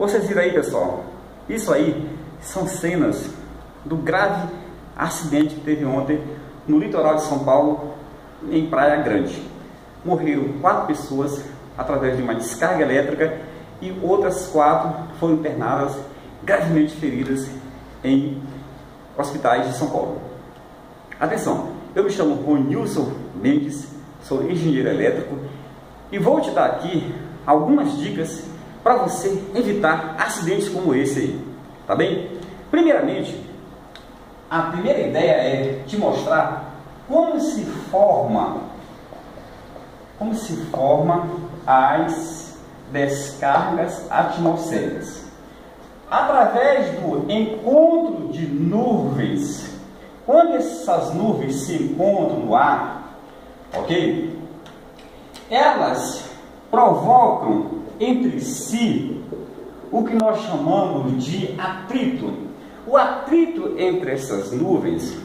Vocês viram aí, pessoal? Isso aí são cenas do grave acidente que teve ontem no litoral de São Paulo, em Praia Grande. Morreram 4 pessoas através de uma descarga elétrica e outras 4 foram internadas gravemente feridas em hospitais de São Paulo. Atenção, eu me chamo Ronilson Mendes, sou engenheiro elétrico e vou te dar aqui algumas dicas para você evitar acidentes como esse aí, tá bem? Primeiramente, a primeira ideia é te mostrar como se forma as descargas atmosféricas. Através do encontro de nuvens, quando essas nuvens se encontram no ar, ok? Elas provocam entre si o que nós chamamos de atrito. O atrito entre essas nuvens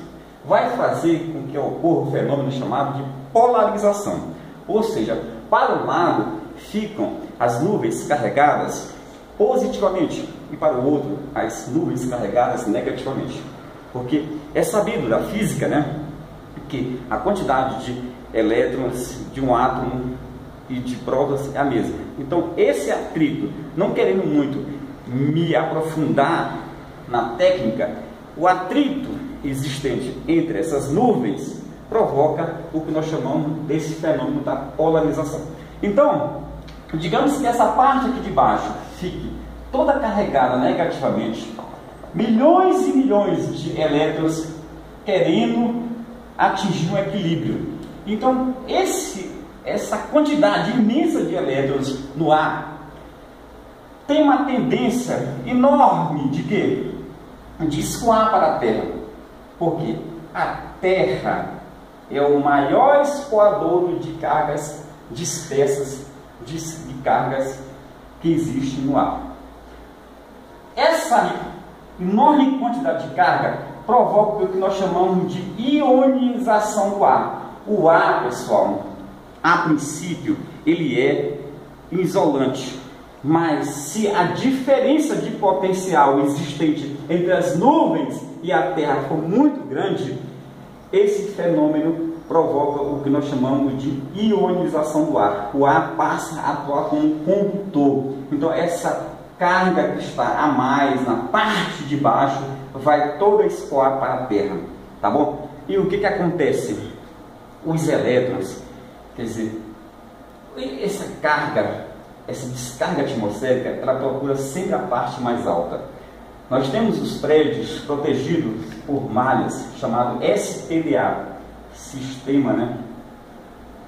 vai fazer com que ocorra um fenômeno chamado de polarização. Ou seja, para um lado ficam as nuvens carregadas positivamente e para o outro as nuvens carregadas negativamente. Porque é sabido da física, né, que a quantidade de elétrons de um átomo e de prótons é a mesma. Então esse atrito, não querendo muito me aprofundar na técnica, o atrito existente entre essas nuvens provoca o que nós chamamos desse fenômeno da polarização. Então, digamos que essa parte aqui de baixo fique toda carregada negativamente, milhões e milhões de elétrons querendo atingir um equilíbrio. Então, essa quantidade imensa de elétrons no ar tem uma tendência enorme de quê? De escoar para a Terra. Porque a Terra é o maior escoador de cargas dispersas, de cargas que existe no ar. Essa enorme quantidade de carga provoca o que nós chamamos de ionização do ar. O ar, pessoal, a princípio, ele é isolante. Mas se a diferença de potencial existente entre as nuvens e a Terra for muito grande, esse fenômeno provoca o que nós chamamos de ionização do ar. O ar passa a atuar como um condutor. Então essa carga que está a mais na parte de baixo vai toda escoar para a Terra, tá bom? E o que acontece? Os elétrons, quer dizer, essa descarga atmosférica, ela procura sempre a parte mais alta. Nós temos os prédios protegidos por malhas, chamado SPDA, Sistema, né,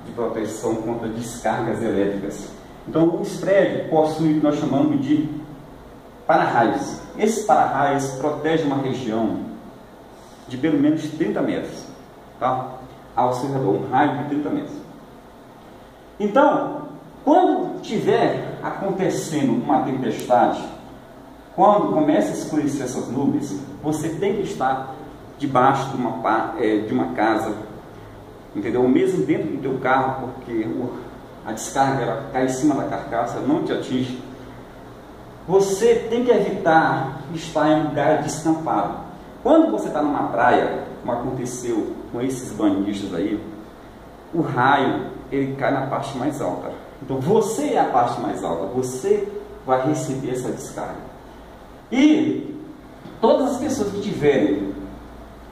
de Proteção contra Descargas Elétricas. Então, os prédios possuem o que nós chamamos de para-raios. Esse para-raios protege uma região de pelo menos 30 metros, tá? Ao seu redor, um raio de 30 metros. Então, quando tiver acontecendo uma tempestade, quando começa a escurecer essas nuvens, você tem que estar debaixo de uma casa, entendeu? Ou mesmo dentro do teu carro, porque a descarga ela cai em cima da carcaça, não te atinge. Você tem que evitar estar em lugar descampado. Quando você está numa praia, como aconteceu com esses banhistas aí, o raio ele cai na parte mais alta. Então você é a parte mais alta, você vai receber essa descarga. E todas as pessoas que tiverem,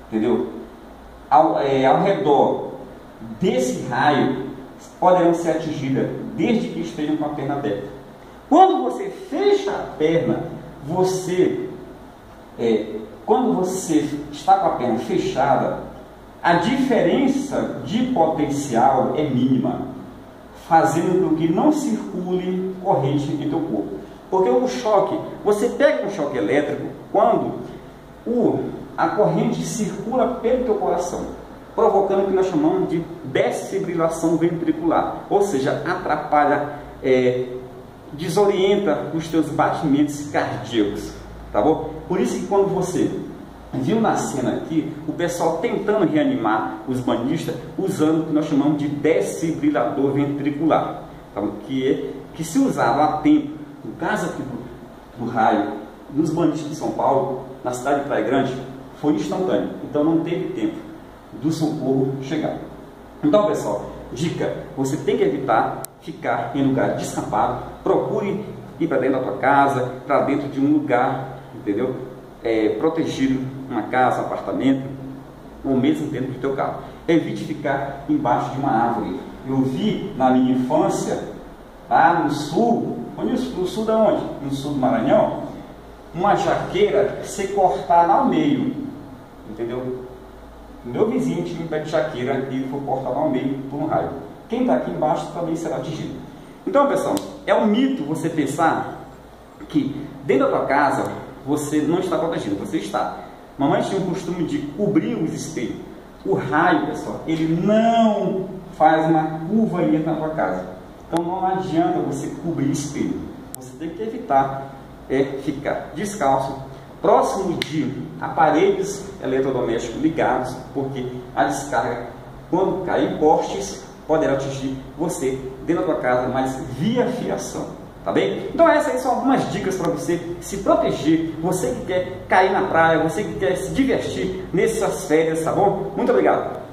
entendeu, ao redor desse raio poderão ser atingidas desde que estejam com a perna aberta. Quando você fecha a perna, quando você está com a perna fechada, a diferença de potencial é mínima, fazendo com que não circule corrente em teu corpo. Porque o choque, você pega um choque elétrico quando a corrente circula pelo teu coração, provocando o que nós chamamos de desfibrilação ventricular, ou seja, atrapalha, desorienta os teus batimentos cardíacos, tá bom? Por isso que quando você viu na cena aqui, o pessoal tentando reanimar os banhistas usando o que nós chamamos de desfibrilador ventricular, tá bom? Que se usado a tempo, no caso aqui do raio nos banhistas de São Paulo, na cidade de Praia Grande, foi instantâneo. Então não teve tempo do socorro chegar. Então, pessoal, dica: você tem que evitar ficar em lugar descampado. Procure ir para dentro da tua casa, para dentro de um lugar, entendeu? Protegido, uma casa, um apartamento, ou mesmo dentro do teu carro. Evite ficar embaixo de uma árvore. Eu vi na minha infância, lá no sul, no sul da onde? No sul do Maranhão, uma jaqueira ser cortada ao meio, entendeu? Meu vizinho tinha um pé de jaqueira e ele foi cortado ao meio por um raio. Quem está aqui embaixo também será atingido. Então, pessoal, é um mito você pensar que dentro da tua casa você não está protegido. Você está. Mamãe tinha o costume de cobrir os espelhos. O raio, pessoal, ele não faz uma curva e entra na tua casa. Então não adianta você cobrir espelho. Você tem que evitar ficar descalço, próximo de aparelhos eletrodomésticos ligados, porque a descarga, quando cair postes, poderá atingir você dentro da tua casa, mas via fiação, tá bem? Então essas aí são algumas dicas para você se proteger, você que quer cair na praia, você que quer se divertir nessas férias, tá bom? Muito obrigado!